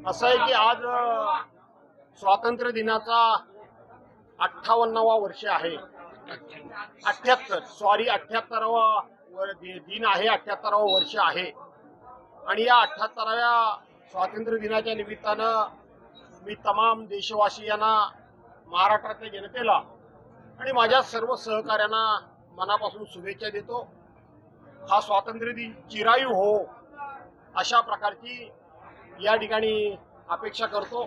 असं आहे की आज स्वातंत्र्य दिनाचा 58वा वर्ष आहे. 78वा दिन आहे, 78वा वर्ष आहे. आणि या 78व्या स्वातंत्र्य दिनाच्या निमित्तानं मी तमाम देशवासियांना, महाराष्ट्रातल्या जनतेला आणि माझ्या सर्व सहकाऱ्यांना मनापासून शुभेच्छा देतो. हा स्वातंत्र्य दिन चिरायू हो अशा प्रकारची या ठिकाणी अपेक्षा करतो.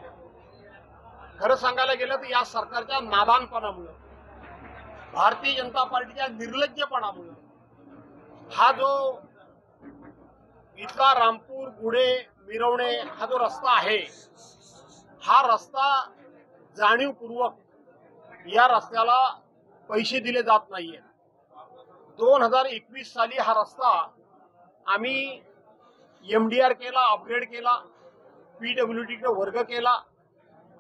खरं सांगायला गेलं तर या सरकारच्या नादानपणामुळे, भारतीय जनता पार्टीच्या निर्लज्जपणामुळे हा जो इथला रामपूर गुढे मिरवणे हा जो रस्ता आहे, हा रस्ता जाणीवपूर्वक या रस्त्याला पैसे दिले जात नाहीये. 2021 साली हा रस्ता आम्ही MDR केला, अपग्रेड केला, PWD वर्ग केला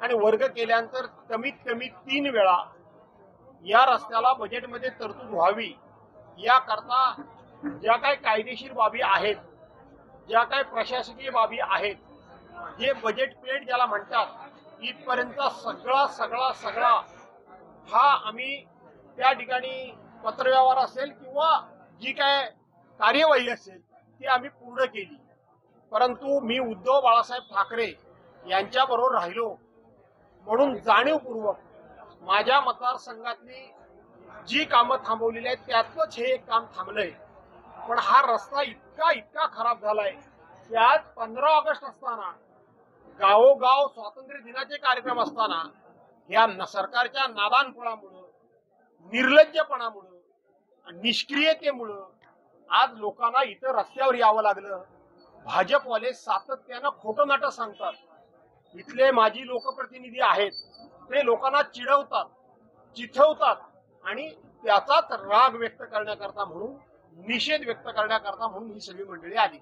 आणि वर्ग केल्यानंतर कमीत कमी 3 वेळा या रस्त्याला बजेटमध्ये तरतूद व्हावी याकरता ज्या काही कायदेशीर बाबी आहेत, ज्या काही प्रशासकीय बाबी आहेत, जे बजेट पेड ज्याला म्हणतात, इथपर्यंत सगळा हा आम्ही त्या ठिकाणी पत्रव्यवहार असेल किंवा जी काय कार्यवाही असेल ती आम्ही पूर्ण केली. परंतु मी उद्धव बाळासाहेब ठाकरे यांच्याबरोबर राहिलो म्हणून जाणीवपूर्वक माझ्या मतदारसंघातली जी कामं थांबवलेली आहेत त्यातच हे एक काम थांबलंय. पण हा रस्ता इतका खराब झालाय की आज 15 ऑगस्ट असताना, गावोगाव स्वातंत्र्य दिनाचे कार्यक्रम असताना या सरकारच्या नादानपणामुळं, निर्लज्जपणामुळं, निष्क्रियतेमुळं आज लोकांना इथं रस्त्यावर यावं लागलं. भाजपवाले सातत्यानं खोटं नाटं सांगतात. इथले माजी लोकप्रतिनिधी आहेत, ते लोकांना चिडवतात, चिथवतात आणि त्याचाच राग व्यक्त करण्याकरता म्हणून, निषेध व्यक्त करण्याकरता म्हणून ही सगळी मंडळी आली.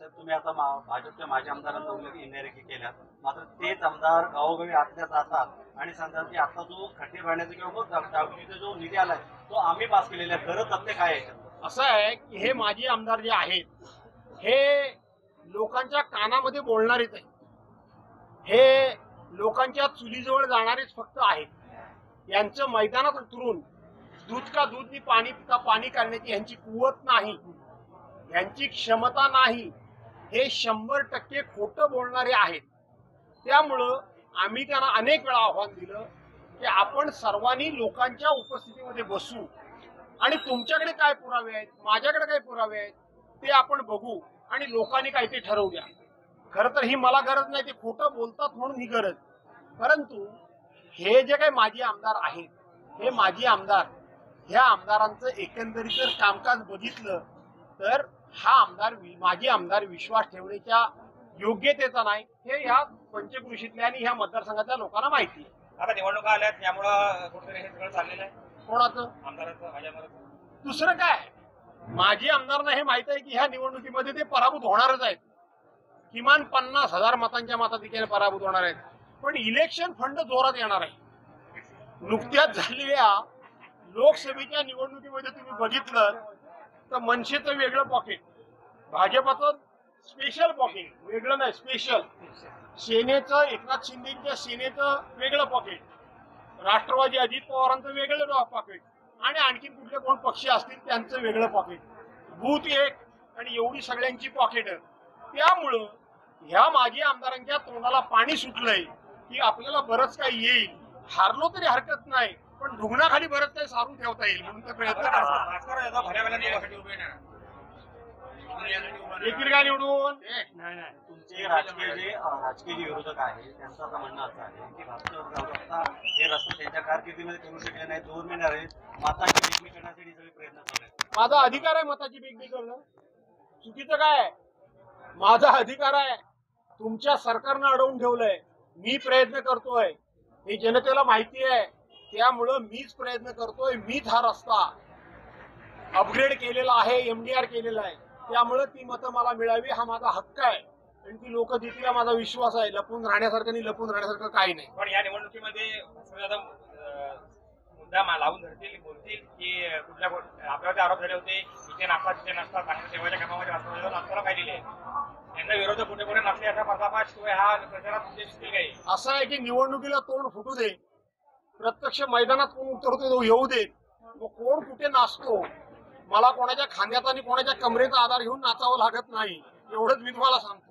तुम्ही आता भाजपच्या माजी आमदारांचा उल्लेख इन्डायरेक्टली केला, मात्र तेच आमदार गावोगावी आतल्या जातात आणि सांगतात की आता जो खड्डे भरण्याचा किंवा जागृतीचा जो निधी आलाय तो आम्ही पास केलेला आहे. खरं तथ्य काय आहे? असं आहे की हे माजी आमदार जे आहेत हे लोकांच्या कानामध्ये बोलणारेच आहेत, हे लोकांच्या चुलीजवळ जाणारेच फक्त आहेत. यांचं मैदानात उतरून दूध का दूध पाणी करण्याची यांची कुवत नाही, यांची क्षमता नाही. हे 100% खोटं बोलणारे आहेत. त्यामुळं आम्ही त्यांना अनेक वेळा आव्हान दिलं की आपण सर्वांनी लोकांच्या उपस्थितीमध्ये बसू आणि तुमच्याकडे काय पुरावे आहेत, माझ्याकडे काय पुरावे आहेत ते आपण बघू आणि लोकांनी काय ते ठरवूया. खरं तर ही मला गरज नाही, ते खोटं बोलतात म्हणून ही गरज. परंतु हे जे काही माजी आमदार आहेत, हे माजी आमदार, ह्या आमदारांचं एकंदरीत जर कामकाज बघितलं तर हा माजी आमदार विश्वास ठेवण्याच्या योग्यतेचा नाही, हे ह्या पंचकृषीतल्या आणि ह्या मतदारसंघातल्या लोकांना माहिती आहे. आता निवडणुका आल्यात त्यामुळं कुठेतरी हे सगळं चाललेलं आहे. कोणाचं? आमदाराचं, माझ्या आमदाराचं. दुसरं काय, माजी आमदारांना हे माहित आहे की ह्या निवडणुकीमध्ये ते पराभूत होणारच आहेत. किमान 50,000 मतांच्या मताधिक्याने पराभूत होणार आहेत. पण इलेक्शन फंड जोरात येणार आहे. नुकत्याच झालेल्या लोकसभेच्या निवडणुकीमध्ये तुम्ही बघितलं तर मनसेचं वेगळं पॉकेट, भाजपचं स्पेशल पॉकेट, वेगळं नाही स्पेशल, सेनेचं, एकनाथ शिंदेच्या सेनेचं वेगळं पॉकेट, राष्ट्रवादी अजित पवारांचं वेगळं पॉकेट आणि आणखी कुठले कोण पक्ष असतील त्यांचं वेगळं पॉकेट, बूथ एक आणि एवढी सगळ्यांची पॉकेट. त्यामुळं ह्या माजी आमदारांच्या तोंडाला पाणी सुटलंय की आपल्याला बरंच काही येईल, हारलो तरी हरकत नाही पण ढुंगणाखाली बरंच काही सारून ठेवता येईल म्हणून ते प्रयत्न येतील का निवडून. तुमचे राजकीय जे विरोधक आहे त्यांचं आता म्हणणं असं आहे की भाजप हे रस्ते त्यांच्या कारकिर्दीमध्ये करू शकले नाही. 2 महिने आहेत, मताची बेगमी करण्यासाठी सगळे प्रयत्न चालू आहेत. माझा अधिकार आहे मताची बेगमी करणं, चुकीचं काय? माझा अधिकार आहे. तुमच्या सरकारनं अडवून ठेवलंय, मी प्रयत्न करतोय, हे जनतेला माहिती आहे. त्यामुळं मीच प्रयत्न करतोय. मीच हा रस्ता अपग्रेड केलेला आहे, MDR केलेला आहे. त्यामुळे ती मतं मला मिळावी हा माझा हक्क आहे आणि ती लोक देतील हा माझा विश्वास आहे. लपून राहण्यासारखं नाही, लपून राहण्यासारखं काही नाही. पण या निवडणुकीमध्ये मुद्दा लावून धरतील, बोलतील की कुठल्या आपल्यावर आरोप झाले होते इथे नाश्ता तिथे नाश्ता, चांगल्या सेवाच्या कामामध्ये असताना काय दिले. यांना विरोधक कुठे कुठे नसले असा पर्दाफाश किंवा ह्या प्रचारात तुमचे दिसतील काही? असं आहे की निवडणुकीला तोंड फुटू दे, प्रत्यक्ष मैदानात कोण उतरतो तो येऊ दे, मग कोण कुठे नाचतो, मला कोणाच्या खांद्यात आणि कोणाच्या कमरेचा आधार घेऊन नाचावं लागत नाही, एवढंच मी तुम्हाला सांगतो.